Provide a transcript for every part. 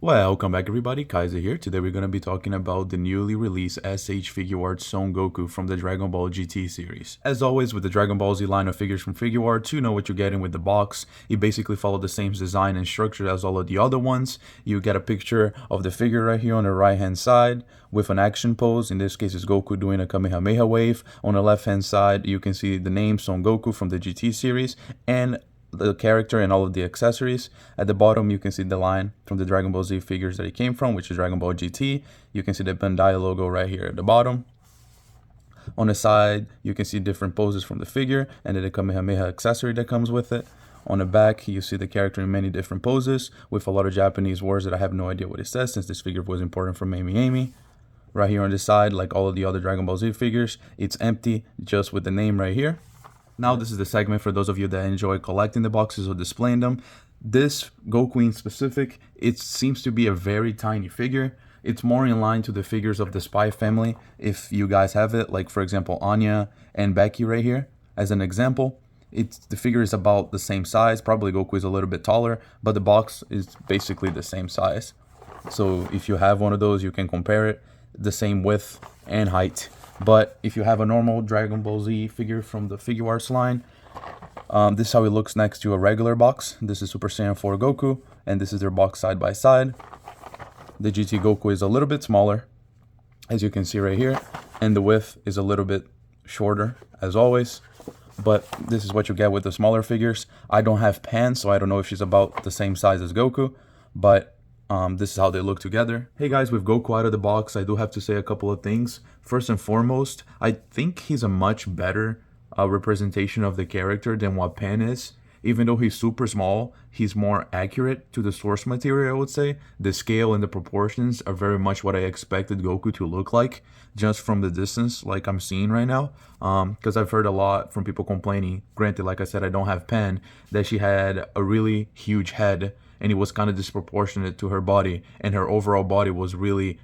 Welcome back everybody, Kaiser here. Today we're going to be talking about the newly released SH Figuarts Son Goku from the Dragon Ball GT series. As always with the Dragon Ball Z line of figures from Figuarts, you know what you're getting with the box. You basically follow the same design and structure as all of the other ones. You get a picture of the figure right here on the right hand side with an action pose. In this case it's Goku doing a Kamehameha wave. On the left hand side you can see the name Son Goku from the GT series and the character and all of the accessories. At the bottom you can see the line from the Dragon Ball Z figures that it came from, which is Dragon Ball GT. You can see the Bandai logo right here at the bottom. On the side you can see different poses from the figure and then the Kamehameha accessory that comes with it. On the back you see the character in many different poses with a lot of Japanese words that I have no idea what it says, since this figure was important from Amy. Right here on this side, like all of the other Dragon Ball Z figures, it's empty just with the name right here. Now this is the segment for those of you that enjoy collecting the boxes or displaying them. This Goku in specific, it seems to be a very tiny figure. It's more in line to the figures of the Spy family, if you guys have it, like for example Anya and Becky right here as an example. The figure is about the same size, probably Goku is a little bit taller, but the box is basically the same size. So if you have one of those, you can compare it, the same width and height. But if you have a normal Dragon Ball Z figure from the Figuarts line, this is how it looks next to a regular box. This is Super Saiyan 4 Goku, and this is their box side by side. The GT Goku is a little bit smaller, as you can see right here, and the width is a little bit shorter, as always. But this is what you get with the smaller figures. I don't have Pan, so I don't know if she's about the same size as Goku, but this is how they look together. Hey guys, with Goku out of the box, I do have to say a couple of things. First and foremost, I think he's a much better representation of the character than what Pan is. Even though he's super small, he's more accurate to the source material, I would say. The scale and the proportions are very much what I expected Goku to look like, just from the distance, like I'm seeing right now. Because I've heard a lot from people complaining, granted, like I said, I don't have Pan, that she had a really huge head and it was kind of disproportionate to her body, and her overall body was really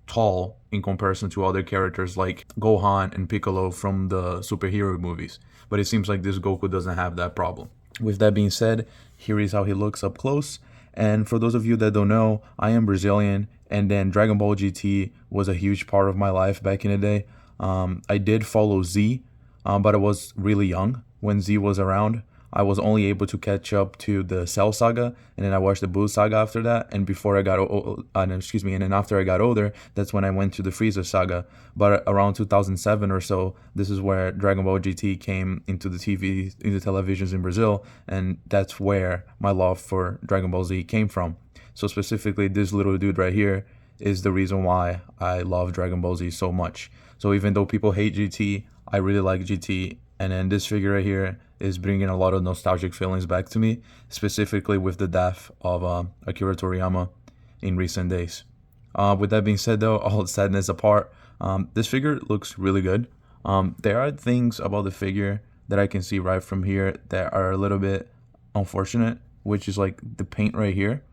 tall in comparison to other characters like Gohan and Piccolo from the superhero movies. But it seems like this Goku doesn't have that problem. With that being said, here is how he looks up close. And for those of you that don't know, I am Brazilian, and then Dragon Ball GT was a huge part of my life back in the day. I did follow Z, but I was really young when Z was around. I was only able to catch up to the Cell saga, and then I watched the Buu saga after that. And before I got, and then after I got older, that's when I went to the Frieza saga. But around 2007 or so, this is where Dragon Ball GT came into the televisions in Brazil, and that's where my love for Dragon Ball Z came from. So specifically, this little dude right here is the reason why I love Dragon Ball Z so much. So even though people hate GT, I really like GT. And then this figure right here is bringing a lot of nostalgic feelings back to me, specifically with the death of Akira Toriyama in recent days. With that being said though, all sadness apart, this figure looks really good. There are things about the figure that I can see right from here that are a little bit unfortunate, which is like the paint right here.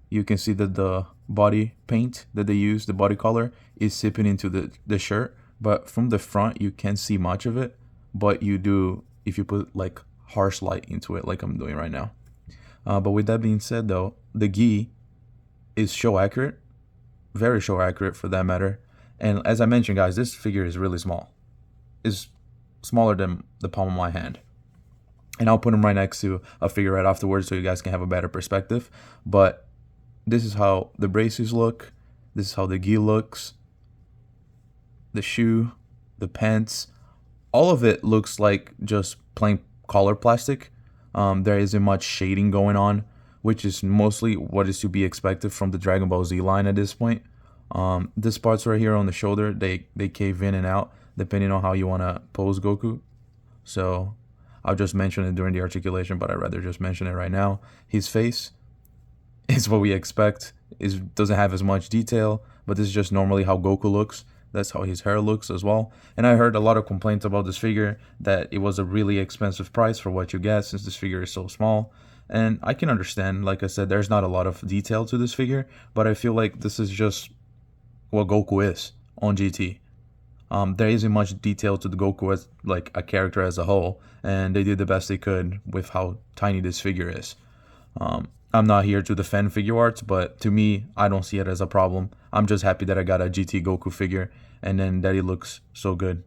You can see that the body paint that they use, the body color, is seeping into the shirt. But from the front, you can't see much of it. But you do if you put like harsh light into it, like I'm doing right now. But with that being said though, the gi is show accurate, very show accurate for that matter. And as I mentioned guys, this figure is really small. It's smaller than the palm of my hand. And I'll put him right next to a figure right afterwards so you guys can have a better perspective. But this is how the braces look. This is how the gi looks. The shoe, the pants, all of it looks like just plain color plastic. There isn't much shading going on, which is mostly what is to be expected from the Dragon Ball Z line at this point. This parts right here on the shoulder, they cave in and out depending on how you want to pose Goku. So I'll just mention it during the articulation, but I'd rather just mention it right now. His face is what we expect. It doesn't have as much detail, but this is just normally how Goku looks. That's how his hair looks as well. And I heard a lot of complaints about this figure, that it was a really expensive price for what you get since this figure is so small. And I can understand, like I said, there's not a lot of detail to this figure, but I feel like this is just what Goku is on GT. There isn't much detail to the Goku as like a character as a whole, and they did the best they could with how tiny this figure is. I'm not here to defend figure arts, but to me, I don't see it as a problem. I'm just happy that I got a GT Goku figure and then that he looks so good.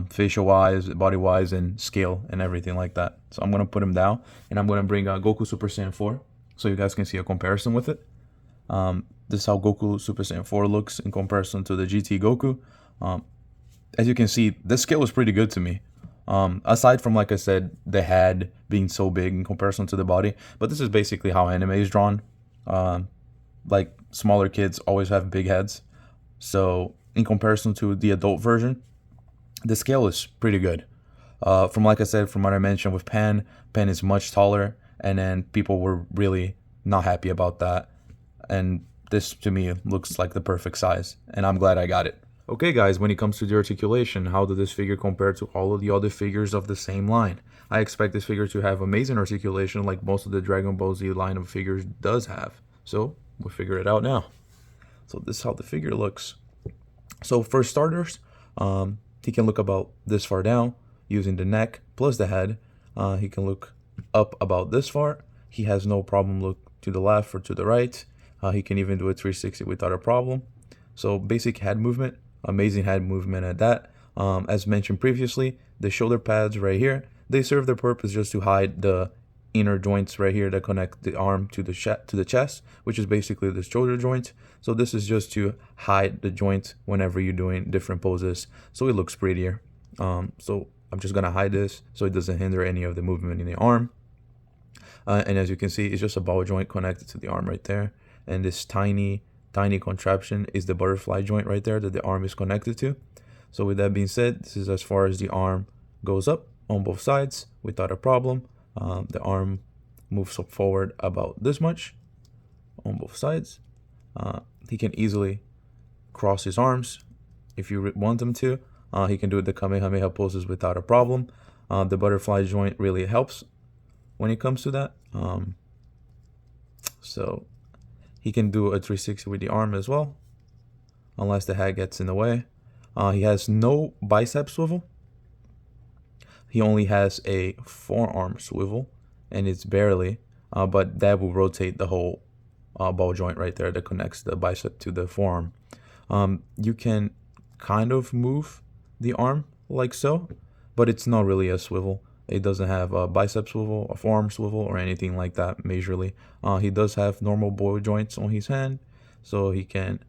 Facial wise, body wise, and scale and everything like that. So I'm going to put him down and I'm going to bring Goku Super Saiyan 4 so you guys can see a comparison with it. This is how Goku Super Saiyan 4 looks in comparison to the GT Goku. As you can see, this scale was pretty good to me. Aside from, like I said, the head being so big in comparison to the body, but this is basically how anime is drawn. Like smaller kids always have big heads, so in comparison to the adult version, the scale is pretty good. From like I said, from what I mentioned with Pan is much taller, and then people were really not happy about that. And this to me looks like the perfect size, and I'm glad I got it. Okay guys, when it comes to the articulation, how does this figure compare to all of the other figures of the same line? I expect this figure to have amazing articulation like most of the Dragon Ball Z line of figures does have. So, we'll figure it out now. So this is how the figure looks. So for starters, he can look about this far down using the neck plus the head. He can look up about this far. He has no problem look to the left or to the right. He can even do a 360 without a problem. So basic head movement. Amazing head movement at that. As mentioned previously, the shoulder pads right here, they serve their purpose just to hide the inner joints right here that connect the arm to the chest, which is basically the shoulder joint. So this is just to hide the joint whenever you're doing different poses, so it looks prettier. So I'm just gonna hide this so it doesn't hinder any of the movement in the arm. And as you can see, it's just a ball joint connected to the arm right there, and this tiny contraption is the butterfly joint right there that the arm is connected to. So with that being said, this is as far as the arm goes up on both sides without a problem. The arm moves up forward about this much on both sides. He can easily cross his arms if you want him to. He can do the Kamehameha poses without a problem. The butterfly joint really helps when it comes to that. So he can do a 360 with the arm as well, unless the head gets in the way. He has no bicep swivel. He only has a forearm swivel, and it's barely, but that will rotate the whole ball joint right there that connects the bicep to the forearm. You can kind of move the arm like so, but it's not really a swivel. It doesn't have a bicep swivel, a forearm swivel, or anything like that majorly. He does have normal ball joints on his hand, so he can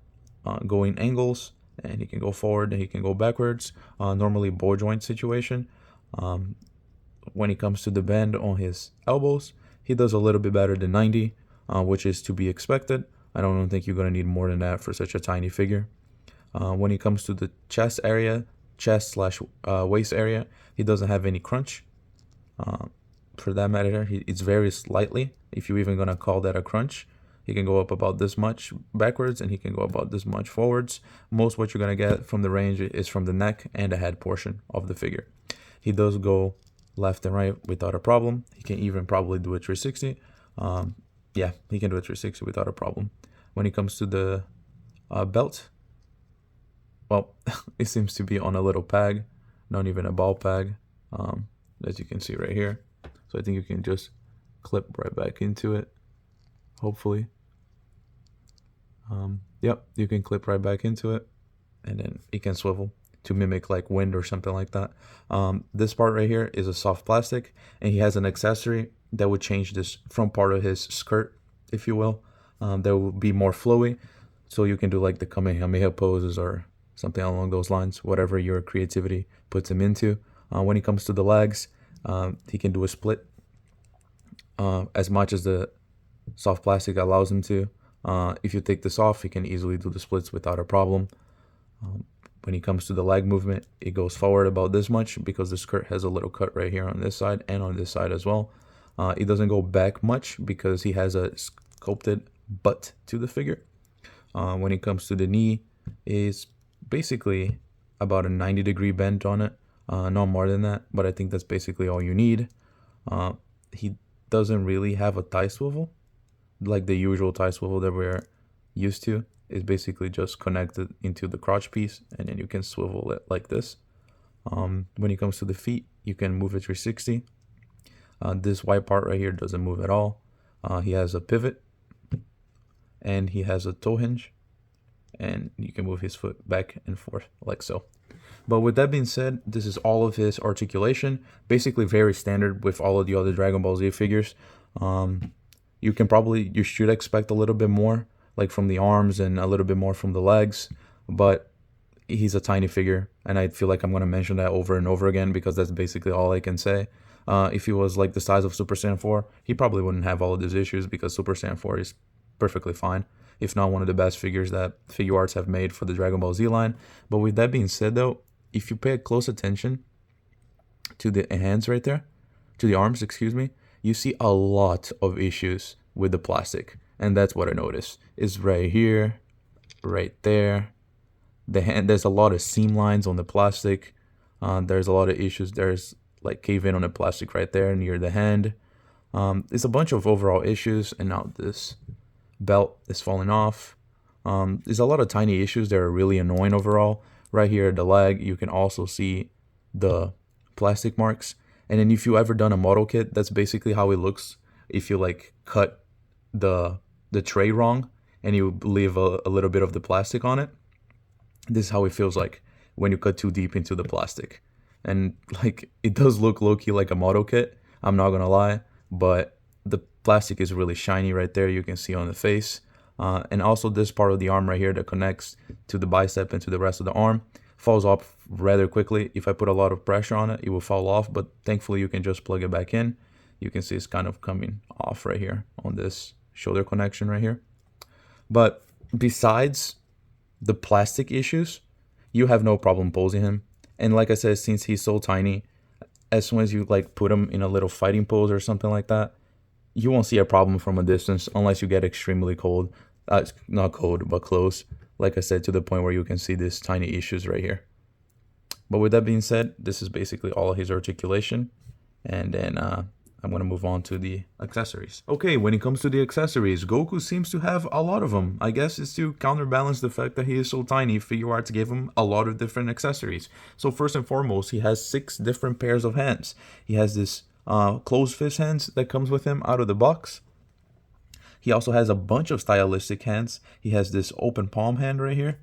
go in angles, and he can go forward, and he can go backwards. Normally ball joint situation. When it comes to the bend on his elbows, he does a little bit better than 90, which is to be expected. I don't think you're going to need more than that for such a tiny figure. When it comes to the chest area, chest/waist area, he doesn't have any crunch. For that matter, it's very slightly, if you're even going to call that a crunch. He can go up about this much backwards, and he can go about this much forwards. Most what you're going to get from the range is from the neck and the head portion of the figure. He does go left and right without a problem. He can even probably do a 360. Yeah, he can do a 360 without a problem. When it comes to the belt, well, it seems to be on a little peg, not even a ball peg, as you can see right here. So I think you can just clip right back into it, hopefully. Yep, you can clip right back into it, and then it can swivel to mimic like wind or something like that. This part right here is a soft plastic, and he has an accessory that would change this front part of his skirt, if you will. That will be more flowy, so you can do like the Kamehameha poses or something along those lines, whatever your creativity puts him into. When it comes to the legs, he can do a split as much as the soft plastic allows him to. If you take this off, he can easily do the splits without a problem. When it comes to the leg movement, it goes forward about this much because the skirt has a little cut right here on this side and on this side as well. It doesn't go back much because he has a sculpted butt to the figure. When it comes to the knee, it's basically about a 90-degree bend on it. Not more than that, but I think that's basically all you need. He doesn't really have a thigh swivel, like the usual thigh swivel that we're used to. Is basically just connected into the crotch piece, and then you can swivel it like this. When it comes to the feet, you can move it 360. This white part right here doesn't move at all. He has a pivot, and he has a toe hinge, and you can move his foot back and forth like so. But with that being said, this is all of his articulation, basically very standard with all of the other Dragon Ball Z figures. You should expect a little bit more, like from the arms and a little bit more from the legs, but he's a tiny figure, and I feel like I'm going to mention that over and over again because that's basically all I can say. If he was like the size of Super Saiyan 4, he probably wouldn't have all of these issues because Super Saiyan 4 is perfectly fine, if not one of the best figures that Figuarts have made for the Dragon Ball Z line. But with that being said though, if you pay close attention to the hands right there, to the arms, excuse me, you see a lot of issues with the plastic. And that's what I noticed. Is right here, right there. The hand, there's a lot of seam lines on the plastic. There's a lot of issues. There's like cave in on the plastic right there near the hand. It's a bunch of overall issues, and now this belt is falling off. There's a lot of tiny issues that are really annoying overall. Right here at the leg, you can also see the plastic marks. And then if you ever done a model kit, that's basically how it looks if you like cut the tray wrong and you leave a little bit of the plastic on it. This is how it feels like when you cut too deep into the plastic. And like it does look low-key like a model kit, I'm not gonna lie, but the plastic is really shiny right there, you can see on the face. And also this part of the arm right here that connects to the bicep and to the rest of the arm falls off rather quickly. If I put a lot of pressure on it, it will fall off, but thankfully you can just plug it back in. You can see it's kind of coming off right here on this shoulder connection right here. But besides the plastic issues, you have no problem posing him. And like I said, since he's so tiny, as soon as you like put him in a little fighting pose or something like that, you won't see a problem from a distance unless you get extremely cold. Not cold, but close. Like I said, to the point where you can see these tiny issues right here. But with that being said, this is basically all his articulation. And then I'm going to move on to the accessories. Okay, when it comes to the accessories, Goku seems to have a lot of them. I guess it's to counterbalance the fact that he is so tiny. Figuarts gave him a lot of different accessories. So first and foremost, he has 6 different pairs of hands. He has this closed fist hands that comes with him out of the box. He also has a bunch of stylistic hands. He has this open palm hand right here.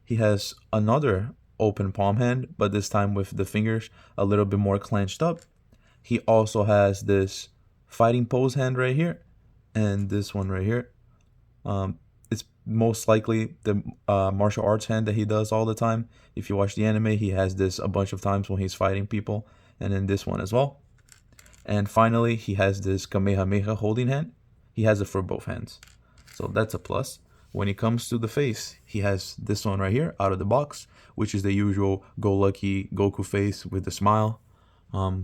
He has another open palm hand, but this time with the fingers a little bit more clenched up. He also has this fighting pose hand right here, and this one right here. It's most likely the martial arts hand that he does all the time. If you watch the anime, he has this a bunch of times when he's fighting people, and then this one as well. And finally, he has this Kamehameha holding hand. He has it for both hands, so that's a plus. When it comes to the face, he has this one right here out of the box, which is the usual go-lucky Goku face with the smile.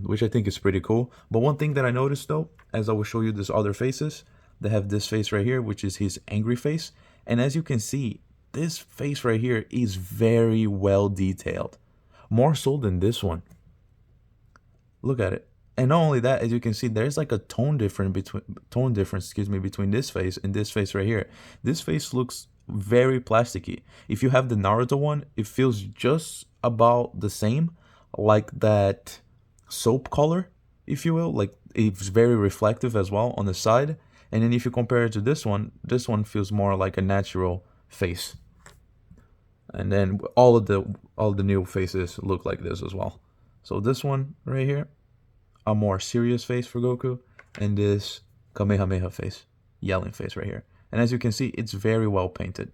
Which I think is pretty cool. But one thing that I noticed though, as I will show you these other faces, they have this face right here, which is his angry face. And as you can see, this face right here is very well detailed. More so than this one. Look at it. And not only that, as you can see, there's like a tone difference between this face and this face right here. This face looks very plasticky. If you have the Naruto one, it feels just about the same, like that soap color, if you will. Like it's very reflective as well on the side. And then if you compare it to this one feels more like a natural face. And then all the new faces look like this as well. So this one right here, a more serious face for Goku, and this Kamehameha face, yelling face right here. And as you can see, it's very well painted.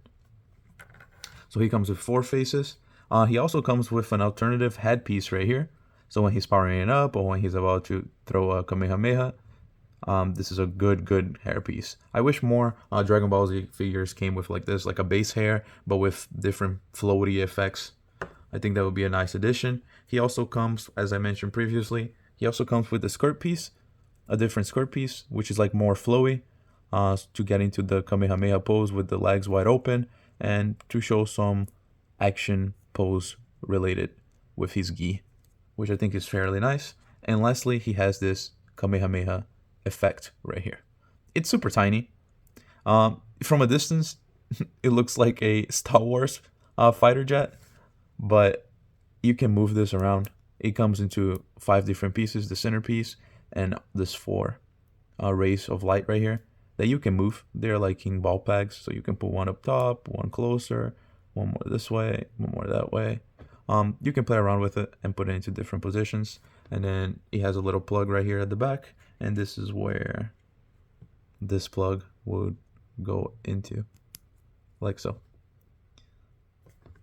So he comes with 4 faces. He also comes with an alternative headpiece right here. So when he's powering it up or when he's about to throw a Kamehameha, this is a good hairpiece. I wish more Dragon Ball Z figures came with like this, like a base hair, but with different floaty effects. I think that would be a nice addition. He also comes, as I mentioned previously, he also comes with a skirt piece, a different skirt piece, which is like more flowy, to get into the Kamehameha pose with the legs wide open and to show some action pose related with his gi, which I think is fairly nice. And lastly, he has this Kamehameha effect right here. It's super tiny. From a distance, it looks like a Star Wars fighter jet, but you can move this around. It comes into 5 different pieces, the centerpiece, and this 4 rays of light right here that you can move. They're like in ball pegs, so you can put one up top, one closer, one more this way, one more that way. You can play around with it and put it into different positions. And then it has a little plug right here at the back, and this is where this plug would go into, like so,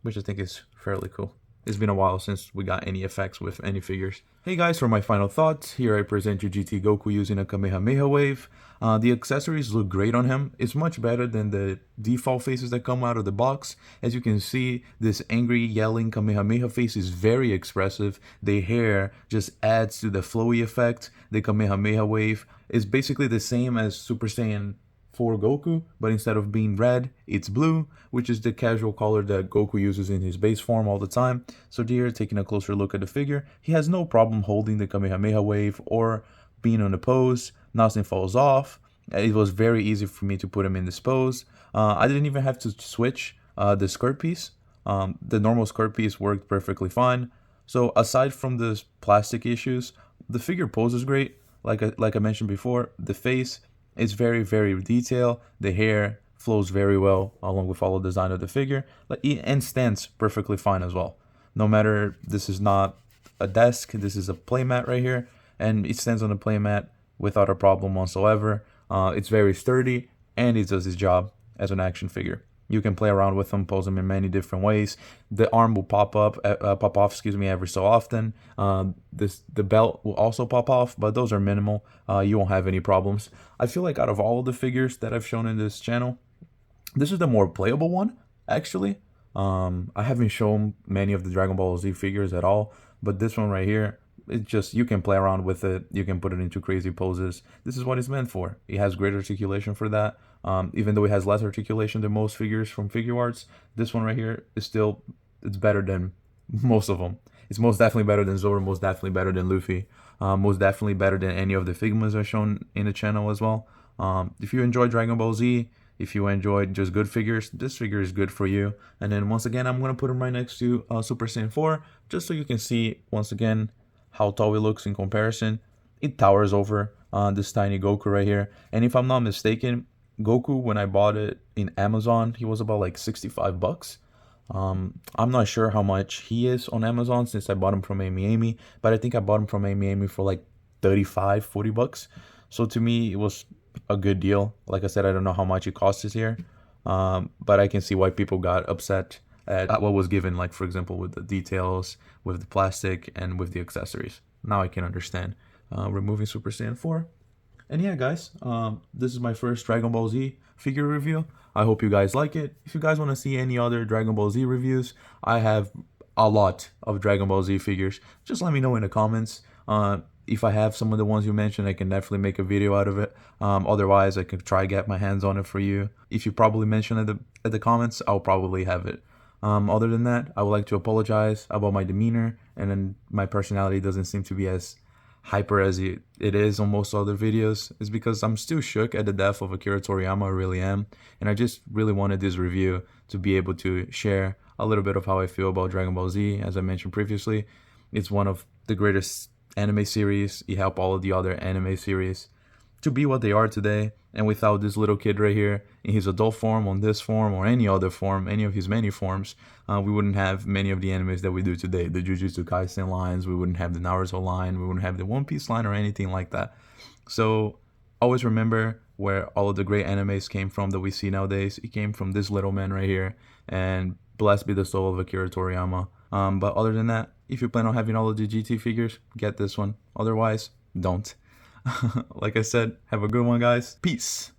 which I think is fairly cool. It's been a while since we got any effects with any figures. Hey guys, for my final thoughts, here I present you GT Goku using a Kamehameha wave. The accessories look great on him. It's much better than the default faces that come out of the box. As you can see, this angry yelling Kamehameha face is very expressive. The hair just adds to the flowy effect. The Kamehameha wave is basically the same as Super Saiyan 4 Goku, but instead of being red, it's blue, which is the casual color that Goku uses in his base form all the time. So here, taking a closer look at the figure, he has no problem holding the Kamehameha wave or being on a pose. Nothing falls off. It was very easy for me to put him in this pose. I didn't even have to switch the skirt piece. The normal skirt piece worked perfectly fine. So aside from the plastic issues, the figure poses great. Like I mentioned before, the face is very, very detailed. The hair flows very well along with all the design of the figure, and stands perfectly fine as well. No matter, this is not a desk, this is a playmat right here, and it stands on the playmat without a problem whatsoever. It's very sturdy, and it does its job as an action figure. You can play around with them, pose them in many different ways. The arm will pop off, every so often. The belt will also pop off, but those are minimal. You won't have any problems. I feel like out of all of the figures that I've shown in this channel, this is the more playable one, actually. I haven't shown many of the Dragon Ball Z figures at all, but this one right here, it's just, you can play around with it. You can put it into crazy poses. This is what it's meant for. It has great articulation for that. Even though it has less articulation than most figures from Figuarts, this one right here is still, it's better than most of them. It's most definitely better than Zoro, most definitely better than Luffy, most definitely better than any of the Figmas I've shown in the channel as well. If you enjoy Dragon Ball Z, if you enjoyed just good figures, this figure is good for you. And then once again, I'm going to put him right next to Super Saiyan 4, just so you can see, once again, how tall it looks in comparison. It towers over this tiny Goku right here. And if I'm not mistaken, Goku, when I bought it in Amazon, he was about like 65 bucks. I'm not sure how much he is on Amazon since I bought him from Amy, but I think I bought him from Amy for like 35, 40 bucks. So to me, it was a good deal. Like I said, I don't know how much it costs this here, but I can see why people got upset at what was given, like for example with the details, with the plastic, and with the accessories. Now I can understand removing Super Saiyan 4. And yeah guys, this is my first Dragon Ball Z figure review. I hope you guys like it. If you guys want to see any other Dragon Ball Z reviews, I have a lot of Dragon Ball Z figures. Just let me know in the comments. If I have some of the ones you mentioned, I can definitely make a video out of it. Otherwise, I can try get my hands on it for you. If you probably mention at the comments, I'll probably have it. Other than that, I would like to apologize about my demeanor, and then my personality doesn't seem to be as hyper as it is on most other videos. It's because I'm still shook at the death of Akira Toriyama. I really am, and I just really wanted this review to be able to share a little bit of how I feel about Dragon Ball Z. As I mentioned previously, it's one of the greatest anime series. It helped all of the other anime series to be what they are today, and without this little kid right here in his adult form, on this form, or any other form, any of his many forms, we wouldn't have many of the animes that we do today. The Jujutsu Kaisen lines, we wouldn't have the Naruto line, we wouldn't have the One Piece line or anything like that. So always remember where all of the great animes came from that we see nowadays. It came from this little man right here, and blessed be the soul of Akira Toriyama. But other than that, if you plan on having all of the GT figures, get this one. Otherwise, don't. Like I said, have a good one, guys. Peace.